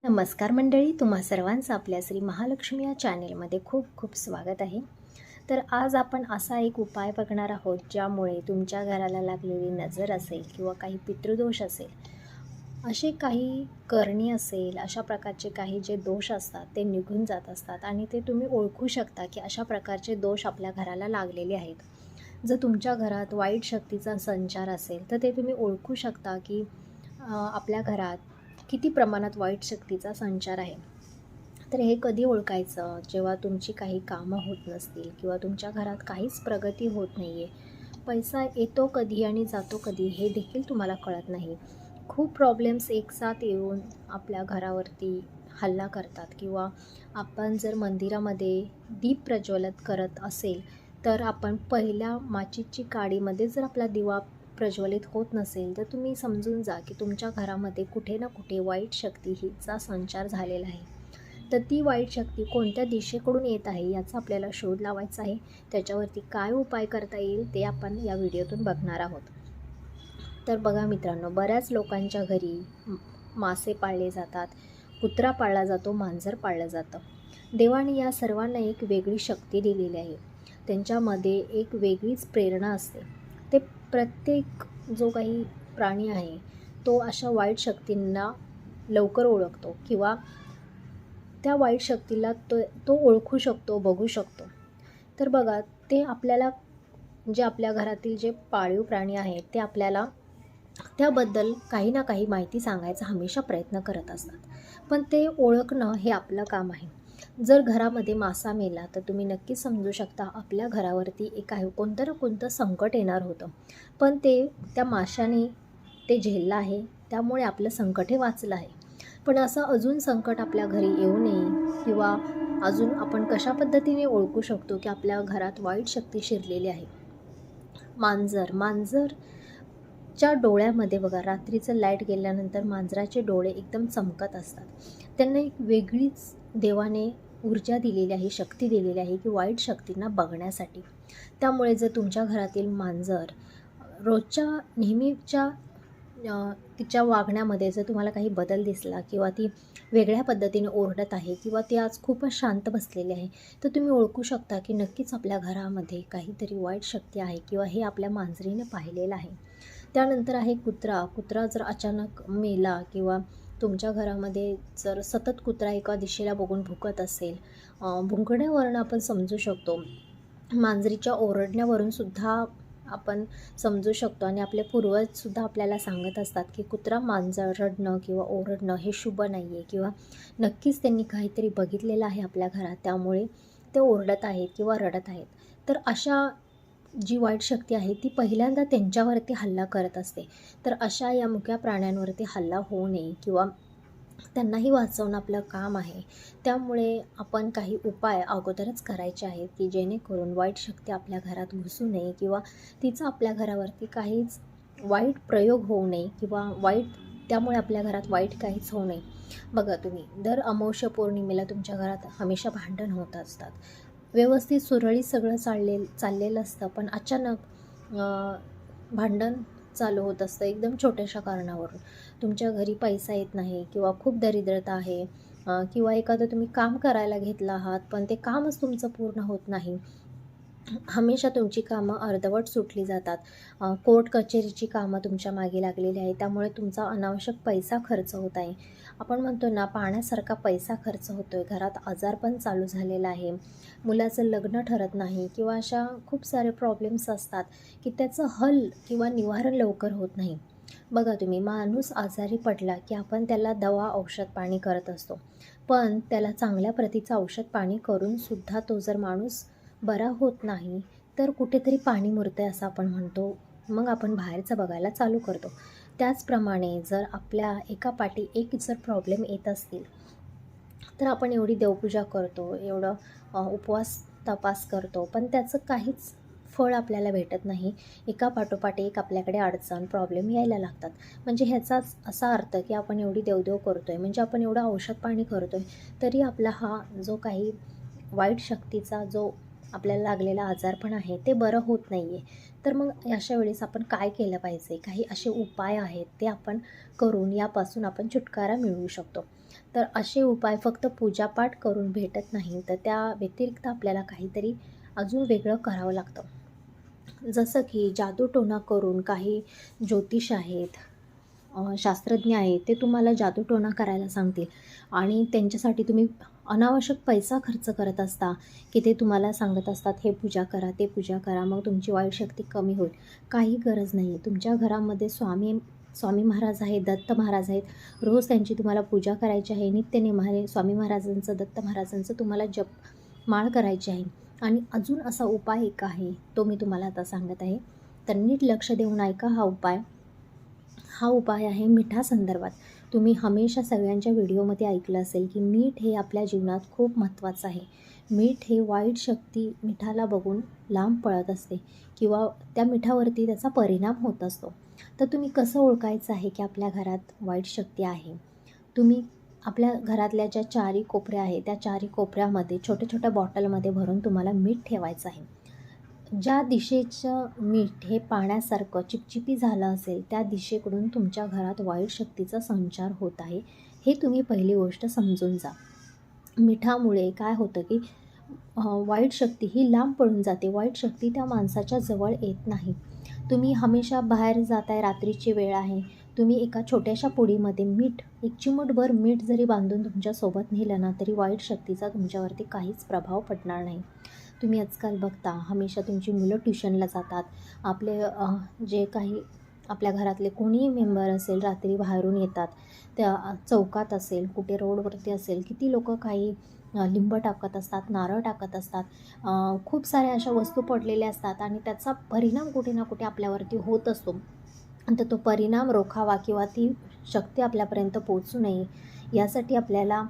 नमस्कार मंडळी, तुम्हा सर्वांचं आपल्या श्री महालक्ष्मी या चॅनेलमध्ये खूप खूप स्वागत आहे. तर आज आपण असा एक उपाय बघणार आहोत ज्यामुळे तुमच्या घराला लागलेली नजर असेल किंवा काही पितृदोष असेल, असे काही करणी असेल, अशा प्रकारचे काही जे दोष असतात ते निघून जात असतात आणि ते तुम्ही ओळखू शकता की अशा प्रकारचे दोष आपल्या घराला लागलेले आहेत. जर तुमच्या घरात वाईट शक्तीचा संचार असेल तर ते तुम्ही ओळखू शकता की आपल्या घरात किती प्रमाणात वाईट शक्तीचा संचार आहे. तर हे कधी ओळखायचं? जेव्हा तुमची काही कामं होत नसतील किंवा तुमच्या घरात काहीच प्रगती होत नाही आहे, पैसा येतो कधी आणि जातो कधी हे देखील तुम्हाला कळत नाही. खूप प्रॉब्लेम्स एकसाथ येऊन आपल्या घरावरती हल्ला करतात किंवा आपण जर मंदिरामध्ये दीप प्रज्वलित करत असेल तर आपण पहिल्या माचीची काडीमध्ये जर आपला दिवा प्रज्वलित होत नसेल तर तुम्ही समजून जा की तुमच्या घरामध्ये कुठे ना कुठे वाईट शक्ती हिचा संचार झालेला आहे. तर ती वाईट शक्ती कोणत्या दिशेकडून येत आहे याचा आपल्याला शोध लावायचा आहे. त्याच्यावरती काय उपाय करता येईल ते आपण या व्हिडिओतून बघणार आहोत. तर बघा मित्रांनो, बऱ्याच लोकांच्या घरी मासे पाळले जातात, कुत्रा पाळला जातो, मांजर पाळलं जातं. देवाने या सर्वांना एक वेगळी शक्ती दिलेली आहे. त्यांच्यामध्ये एक वेगळीच प्रेरणा असते. ते प्रत्येक जो काही प्राणी आहे तो अशा वाईट शक्तींना लवकर ओळखतो किंवा त्या वाईट शक्तीला तो ओळखू शकतो, बघू शकतो. तर बघा, ते आपल्याला जे आपल्या घरातील जे पाळीव प्राणी आहेत ते आपल्याला त्याबद्दल काही ना काही माहिती सांगायचा हमेशा प्रयत्न करत असतात. पण ते ओळखणं हे आपलं काम आहे. जर घरामध्ये मासा मेला तर तुम्ही नक्कीच समजू शकता आपल्या घरावरती एक आहे कोणतं ना कोणतं संकट येणार होतं. पण ते त्या माशाने ते झेललं आहे, त्यामुळे आपलं संकट हे वाचलं आहे. पण असं अजून संकट आपल्या घरी येऊ नये किंवा अजून आपण कशा पद्धतीने ओळखू शकतो की आपल्या घरात वाईट शक्ती शिरलेली आहे. मांजरच्या डोळ्यामध्ये बघा, रात्रीचं लाईट गेल्यानंतर मांजराचे डोळे एकदम चमकत असतात. त्यांना एक वेगळीच देवाने ऊर्जा दिलेली आहे, शक्ती दिलेली आहे की वाईट शक्तींना बघण्यासाठी. त्यामुळे जर तुमच्या घरातील मांजर रोजच्या नेहमीच्या तिच्या वागण्यामध्ये जर तुम्हाला काही बदल दिसला किंवा ती वेगळ्या पद्धतीने ओरडत आहे किंवा ती आज खूपच शांत बसलेली आहे, तर तुम्ही ओळखू शकता की नक्कीच आपल्या घरामध्ये काहीतरी वाईट शक्ती आहे किंवा हे आपल्या मांजरीने पाहिलेलं आहे. त्यानंतर आहे कुत्रा जर अचानक मेला किंवा तुमच्या घरामध्ये जर सतत कुत्रा एका दिशेला बघून भुकत असेल, भुंकण्यावरून आपण समजू शकतो, मांजरीच्या ओरडण्यावरून सुद्धा आपण समजू शकतो आणि आपले पूर्वजसुद्धा आपल्याला सांगत असतात की कुत्रा मांजर रडणं किंवा ओरडणं हे शुभ नाही आहे किंवा नक्कीच त्यांनी काहीतरी बघितलेलं आहे आपल्या घरात, त्यामुळे ते ओरडत आहेत किंवा रडत आहेत. तर अशा जी वाईट शक्ती आहे ती पहिल्यांदा त्यांच्यावरती हल्ला करत असते. तर अशा या मुक्या प्राण्यांवरती हल्ला होऊ नये किंवा त्यांनाही वाचवणं आपलं काम आहे. त्यामुळे आपण काही उपाय अगोदरच करायचे आहेत की जेणेकरून वाईट शक्ती आपल्या घरात घुसू नये किंवा तिचा आपल्या घरावरती काहीच वाईट प्रयोग होऊ नये किंवा त्यामुळे आपल्या घरात वाईट काहीच होऊ नये. बघा, तुम्ही दर अमावस्या पौर्णिमेला तुमच्या घरात हमेशा भांडण होत असतात. व्यवस्थित सुरळीत सगळं चाललेलं असतं, पण अचानक भांडण चालू होत असतं एकदम छोट्याशा कारणावरून. तुमच्या घरी पैसा येत नाही किंवा खूप दरिद्रता आहे, किंवा एखादं तुम्ही काम करायला घेतलं आहात पण ते कामच तुमचं पूर्ण होत नाही. हमेशा तुमची कामं अर्धवट सुटली जातात. कोर्ट कचेरीची कामं तुमच्या मागे लागलेली आहे, त्यामुळे तुमचा अनावश्यक पैसा खर्च होत आहे. आपण म्हणतो ना, पाण्यासारखा पैसा खर्च होतो आहे. घरात आजारपण चालू झालेलं आहे, मुलाचं लग्न ठरत नाही किंवा अशा खूप सारे प्रॉब्लेम्स असतात की त्याचं हल किंवा निवारण लवकर होत नाही. बघा, तुम्ही माणूस आजारी पडला की आपण त्याला दवा औषध पाणी करत असतो, पण त्याला चांगल्या प्रतीचं औषध पाणी करूनसुद्धा तो जर माणूस बरा होत नाही तर कुठेतरी पाणी मुरतं आहे असं आपण म्हणतो. मग आपण बाहेरचं बघायला चालू करतो. त्याचप्रमाणे जर आपल्या एकापाठी एक जर प्रॉब्लेम येत असतील तर आपण एवढी देवपूजा करतो, एवढं उपवास तपास करतो, पण त्याचं काहीच फळ आपल्याला भेटत नाही. एका पाठोपाठ एक आपल्याकडे अडचण प्रॉब्लेम यायला लागतात. म्हणजे ह्याचाच असा अर्थ की आपण एवढी देवदेव करतो आहे, म्हणजे आपण एवढं औषध पाणी करतो आहे, तरी आपला हा जो काही वाईट शक्तीचा जो आपल्याला लागलेला आजारपण आहे ते बरं होत नाही आहे. तर मग अशा वेळेस आपण काय केलं पाहिजे? काही असे उपाय आहेत ते आपण करून यापासून आपण छुटकारा मिळवू शकतो. तर असे उपाय फक्त पूजापाठ करून भेटत नाही, तर त्या व्यतिरिक्त आपल्याला काहीतरी अजून वेगळं करावं लागतं. जसं की जादूटोणा करून काही ज्योतिष आहेत, शास्त्रज्ञ आहेत, ते तुम्हाला जादूटोणा करायला सांगतील आणि त्यांच्यासाठी तुम्ही अनावश्यक पैसा खर्च करत असता, की ते तुम्हाला सांगत असतात हे पूजा करा, ते पूजा करा, मग तुमची वाईट शक्ती कमी होईल. काही गरज नाही आहे. तुमच्या घरामध्ये स्वामी स्वामी महाराज आहेत, दत्त महाराज आहेत. रोज त्यांची तुम्हाला पूजा करायची आहे. नित्यनेमाने स्वामी महाराजांचं, दत्त महाराजांचं तुम्हाला जपमाळ करायची आहे. आणि अजून असा उपाय एक आहे, तो मी तुम्हाला आता सांगत आहे. तर नीट लक्ष देऊन ऐका हा उपाय. हा उपाय आहे मिठासंदर्भात. तुम्ही हमेशा सगळ्यांच्या व्हिडिओमध्ये ऐकलं असेल की मीठ हे आपल्या जीवनात खूप महत्त्वाचं आहे. मीठ हे वाईट शक्ती मिठाला बघून लांब पळत असते किंवा त्या मिठावरती त्याचा परिणाम होत असतो. तर तुम्ही कसं ओळखायचं आहे की आपल्या घरात वाईट शक्ती आहे? तुम्ही आपल्या घरातल्या ज्या चारी कोपऱ्या आहेत, त्या चारी कोपऱ्यामध्ये छोट्या छोट्या बॉटलमध्ये भरून तुम्हाला मीठ ठेवायचं आहे. ज्या दिशेचं मीठ हे पाण्यासारखं चिपचिपी झालं असेल, त्या दिशेकडून तुमच्या घरात वाईट शक्तीचा संचार होत आहे, हे तुम्ही पहिली गोष्ट समजून जा. मिठामुळे काय होतं की वाईट शक्ती ही लांब पळून जाते. वाईट शक्ती त्या माणसाच्या जवळ येत नाही. तुम्ही हमेशा बाहेर जाताय, रात्रीची वेळ आहे, तुम्ही एका छोट्याशा पुडीमध्ये मीठ, एक चिमूटभर मीठ जरी बांधून तुमच्यासोबत नेलं ना, तरी वाईट शक्तीचा तुमच्यावरती काहीच प्रभाव पडणार नाही. तुम्ही आजकाल बघता, हमेशा तुमची मुलं ट्युशनला जातात, आपले जे काही आपल्या घरातले कोणीही मेंबर असेल, रात्री बाहेरून येतात, त्या चौकात असेल, कुठे रोडवरती असेल, किती लोकं काही लिंब टाकत असतात, नारळ टाकत असतात, खूप साऱ्या अशा वस्तू पडलेल्या असतात आणि त्याचा परिणाम कुठे ना कुठे आपल्यावरती होत असतो. तर तो परिणाम रोखावा किंवा ती शक्ती आपल्यापर्यंत पोहोचू नये, यासाठी आपल्याला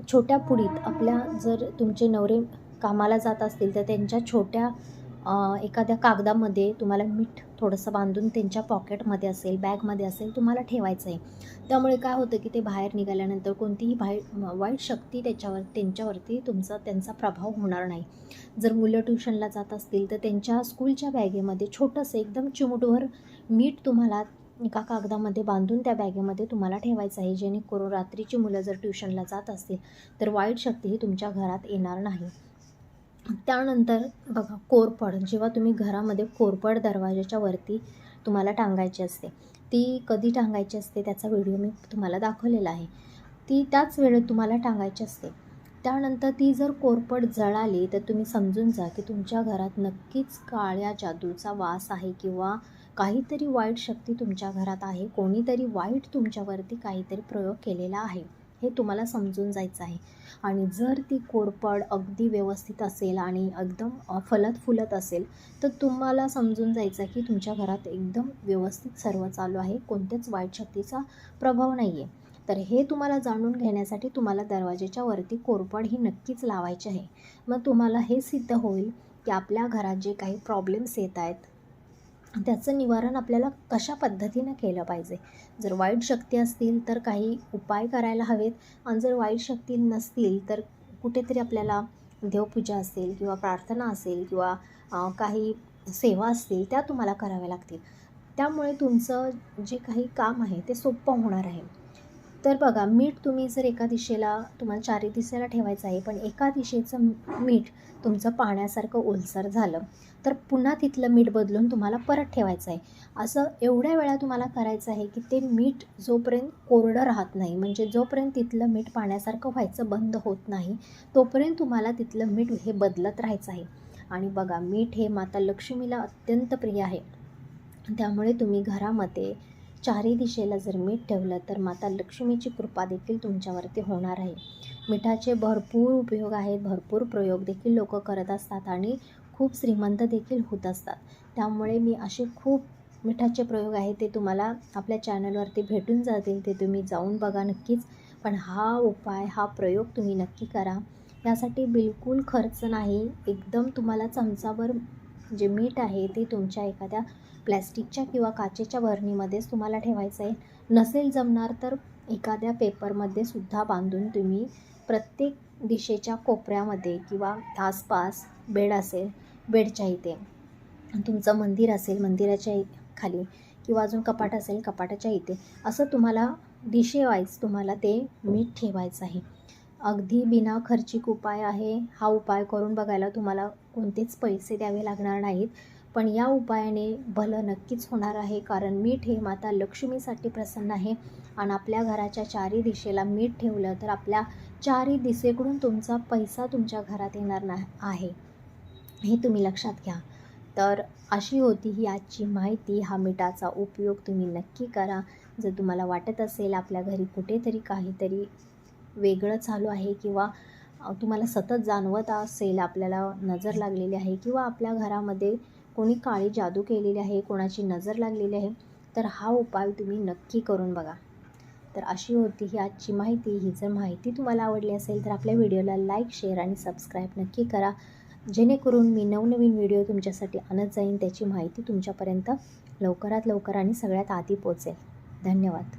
छोट्या पुडीत, आपल्या जर तुमचे नवरे कामाला जात असतील तर त्यांच्या छोट्या एखाद्या कागदामध्ये तुम्हाला मीठ थोडंसं बांधून त्यांच्या पॉकेटमध्ये असेल, बॅगमध्ये असेल, तुम्हाला ठेवायचं आहे. त्यामुळे काय होतं की ते बाहेर निघाल्यानंतर कोणतीही वाईट शक्ती त्यांच्यावरती त्यांचा प्रभाव होणार नाही. जर मुलं ट्युशनला जात असतील तर त्यांच्या स्कूलच्या बॅगेमध्ये छोटंसं एकदम चिमूटभर मीठ तुम्हाला एका कागदामध्ये बांधून त्या बॅगेमध्ये तुम्हाला ठेवायचं आहे, जेणेकरून रात्रीची मुलं जर ट्युशनला जात असतील तर वाईट शक्ती ही तुमच्या घरात येणार नाही. त्यानंतर बघा, कोरफड, जेव्हा तुम्ही घरामध्ये कोरफड दरवाजाच्या वरती तुम्हाला टांगायची असते, ती कधी टांगायची असते त्याचा व्हिडिओ मी तुम्हाला दाखवलेला आहे. ती त्याच वेळेत तुम्हाला टांगायची असते. त्यानंतर ती जर कोरफड जळाली तर तुम्ही समजून जा की तुमच्या घरात नक्कीच काळ्या जादूचा वास आहे किंवा काहीतरी वाईट शक्ती तुमच्या घरात आहे. कोणीतरी वाईट तुमच्यावरती काहीतरी प्रयोग केलेला आहे, हे तुम्हाला समजून जायचं आहे. आणि जर ती कोरफड अगदी व्यवस्थित असेल आणि एकदम फलत फुलत असेल तर तुम्हाला समजून जायचं की तुमच्या घरात एकदम व्यवस्थित सर्व चालू आहे, कोणत्याच वाईट शक्तीचा प्रभाव नाही आहे. तर हे तुम्हाला जाणून घेण्यासाठी तुम्हाला दरवाजाच्या वरती कोरफड ही नक्कीच लावायची आहे. मग तुम्हाला हे सिद्ध होईल की आपल्या घरात जे काही प्रॉब्लेम्स येत आहेत त्याचं निवारण आपल्याला कशा पद्धतीनं केलं पाहिजे. जर वाईट शक्ती असतील तर काही उपाय करायला हवेत, आणि जर वाईट शक्ती नसतील तर कुठेतरी आपल्याला देवपूजा असेल किंवा प्रार्थना असेल किंवा काही सेवा असतील त्या तुम्हाला कराव्या लागतील. त्यामुळे तुमचं जे काही काम आहे ते सोपं होणार आहे. तर बघा, मीठ तुम्ही जर एका दिशेला, तुम्हाला चारी दिशेला ठेवायचं आहे, पण एका दिशेचं मीठ तुमचं पाण्यासारखं ओलसर झालं तर पुन्हा तिथलं मीठ बदलून तुम्हाला परत ठेवायचं आहे. असं एवढ्या वेळा तुम्हाला करायचं आहे की ते मीठ जोपर्यंत कोरडं राहत नाही, म्हणजे जोपर्यंत तिथलं मीठ पाण्यासारखं व्हायचं बंद होत नाही, तोपर्यंत तुम्हाला तिथलं मीठ हे बदलत राहायचं आहे. आणि बघा, मीठ हे माता लक्ष्मीला अत्यंत प्रिय आहे. त्यामुळे तुम्ही घरामध्ये चारी दिशेला जर मीठ ठेवलं तर माता लक्ष्मीची कृपा देखील तुमच्यावरती होणार आहे. मिठाचे भरपूर उपयोग आहेत, भरपूर प्रयोग देखील लोक करत असतात आणि खूप श्रीमंत देखील होत असतात. त्यामुळे मी असे खूप मिठाचे प्रयोग आहेत ते तुम्हाला आपल्या चॅनलवरती भेटून जातील, ते तुम्ही जाऊन बघा नक्कीच. पण हा उपाय, हा प्रयोग तुम्ही नक्की करा. यासाठी बिलकुल खर्च नाही. एकदम तुम्हाला चमचाभर जे मीठ आहे ते तुमच्या एखाद्या प्लॅस्टिकच्या किंवा काचेच्या बरणीमध्येच तुम्हाला ठेवायचं आहे. नसेल जमणार तर एखाद्या पेपरमध्ये सुद्धा बांधून तुम्ही प्रत्येक दिशेच्या कोपऱ्यामध्ये किंवा आसपास बेड असेल, बेडच्या इथे, तुमचं मंदिर असेल, मंदिराच्या खाली, किंवा अजून कपाट असेल, कपाटाच्या इथे, असं तुम्हाला दिशेवाईज तुम्हाला ते मीठ ठेवायचं आहे. अगदी बिना खर्चिक उपाय आहे. हा उपाय करून बघायला तुम्हाला कोणतेच पैसे द्यावे लागणार नाहीत. पण या उपायाने भलं नक्कीच होणार आहे, कारण मीठ हे माता लक्ष्मीसाठी प्रसन्न आहे आणि आपल्या घराच्या चारी दिशेला मीठ ठेवलं तर आपल्या चारी दिशेकडून तुमचा पैसा तुमच्या घरात येणार आहे, हे तुम्ही लक्षात घ्या. तर अशी होती ही आजची माहिती. हा मिठाचा उपयोग तुम्ही नक्की करा. जर तुम्हाला वाटत असेल आपल्या घरी कुठेतरी काहीतरी वेगळं चालू आहे किंवा तुम्हाला सतत जाणवत असेल आपल्याला नजर लागलेली आहे किंवा आपल्या घरामध्ये कोणी काळी जादू केलेली आहे, कोणाची नजर लागलेली आहे, तर हा उपाय तुम्ही नक्की करून बघा. तर अशी होती ही आजची माहिती. ही जर माहिती तुम्हाला आवडली असेल तर आपल्या व्हिडिओला लाईक, शेअर आणि सबस्क्राईब नक्की करा, जेणेकरून मी नवनवीन व्हिडिओ तुमच्यासाठी आणत जाईन, त्याची माहिती तुमच्यापर्यंत लवकरात लवकर आणि सगळ्यात आधी पोहोचेल. धन्यवाद.